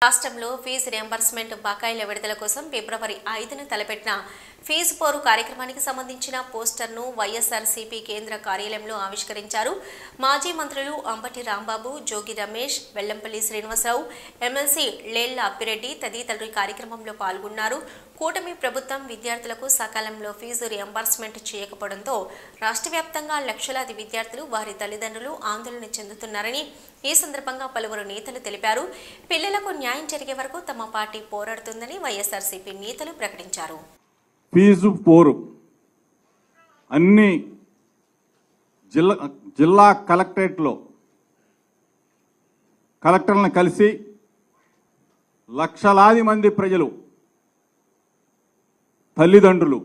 రాష్ట్రంలో fee reimbursement బకాయిల విడుదల కోసం ఫిబ్రవరి 5న తలపెట్టిన ఫీజు పోరు కార్యక్రమానికి సంబంధించిన పోస్టర్ను వైఎస్ఆర్సీపీ కేంద్ర కార్యాలయంలో ఆవిష్కరించారు. మాజీ మంత్రులు అంబటి రాంబాబు, జోగి రమేష్, వెల్లంపల్లి శ్రీనివాసరావు, ఎమ్మెల్సీ లేళ్ల అప్పిరెడ్డి తదితరులు కార్యక్రమంలో పాల్గొన్నారు. కూటమి ప్రభుత్వం విద్యార్థులకు సకాలంలో ఫీజు రియంబర్స్మెంట్ చేయకపోవడంతో రాష్ట్ర వ్యాప్తంగా లక్షలాది విద్యార్థులు వారి తల్లిదండ్రులు ఆందోళన చెందుతున్నారని ఈ సందర్భంగా పలువురు నేతలు తెలిపారు. పిల్లలకు న్యాయం జరిగే వరకు తమ పార్టీ పోరాడుతుందని వైఎస్ఆర్సీపీ నేతలు ప్రకటించారు. ఫీజు పోరు అన్ని జిల్లా కలెక్టరేట్లో కలెక్టర్లను కలిసి లక్షలాది మంది ప్రజలు, తల్లిదండ్రులు,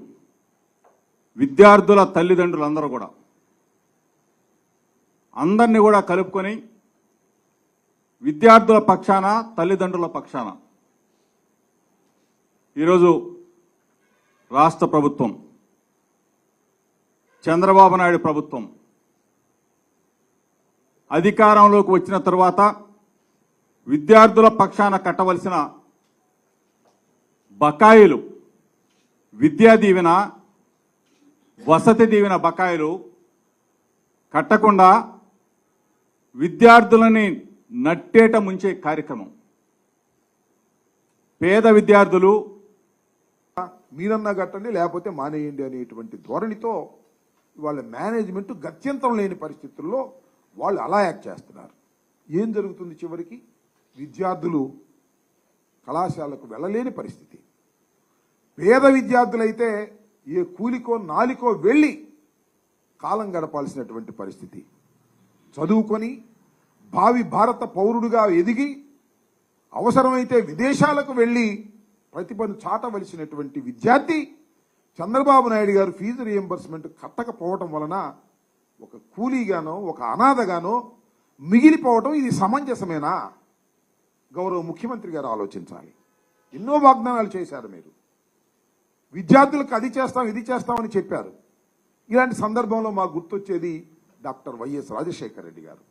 విద్యార్థుల తల్లిదండ్రులు అందరినీ కూడా కలుపుకొని విద్యార్థుల పక్షాన, తల్లిదండ్రుల పక్షాన ఈరోజు రాష్ట్ర ప్రభుత్వం, చంద్రబాబు నాయుడు ప్రభుత్వం అధికారంలోకి వచ్చిన తర్వాత విద్యార్థుల పక్షాన కట్టవలసిన బకాయిలు, విద్యా దీవెన, వసతి దీవెన బకాయిలు కట్టకుండా విద్యార్థులని నట్టేట ముంచే కార్యక్రమం. పేద విద్యార్థులు మీరన్నా కట్టండి లేకపోతే మానేయండి అనేటువంటి ధోరణితో వాళ్ళ మేనేజ్మెంట్ గత్యంతరం లేని పరిస్థితుల్లో వాళ్ళు అలా యాక్ట్ చేస్తున్నారు. ఏం జరుగుతుంది? చివరికి విద్యార్థులు కళాశాలకు వెళ్ళలేని పరిస్థితి. పేద విద్యార్థులైతే ఏ కూలికో నాలికో వెళ్ళి కాలం గడపాల్సినటువంటి పరిస్థితి. చదువుకొని భావి భారత పౌరుడిగా ఎదిగి అవసరమైతే విదేశాలకు వెళ్ళి ప్రతిభను చాటవలసినటువంటి విద్యార్థి చంద్రబాబు నాయుడు గారు ఫీజు రియంబర్స్మెంట్ కట్టకపోవటం వలన ఒక కూలీగానో, ఒక అనాథగానో మిగిలిపోవటం ఇది సమంజసమేనా? గౌరవ ముఖ్యమంత్రి గారు ఆలోచించాలి. ఎన్నో వాగ్దానాలు చేశారు మీరు. విద్యార్థులకు అది చేస్తాం, ఇది చేస్తామని చెప్పారు. ఇలాంటి సందర్భంలో మాకు గుర్తొచ్చేది డాక్టర్ వైఎస్ రాజశేఖర రెడ్డి గారు.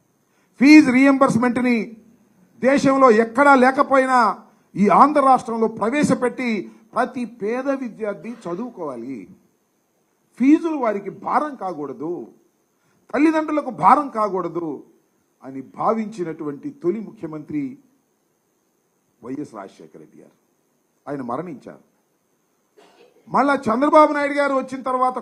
ఫీజు రియంబర్స్మెంట్ని దేశంలో ఎక్కడా లేకపోయినా ఈ ఆంధ్ర రాష్ట్రంలో ప్రవేశపెట్టి ప్రతి పేద విద్యార్థి చదువుకోవాలి. ఫీజులు వారికి భారం కాకూడదు, తల్లిదండ్రులకు భారం కాకూడదు అని భావించినటువంటి తొలి ముఖ్యమంత్రి వైఎస్ రాజశేఖర రెడ్డి గారు. ఆయన మరణించారు. మళ్ళా చంద్రబాబు నాయుడు గారు వచ్చిన తర్వాత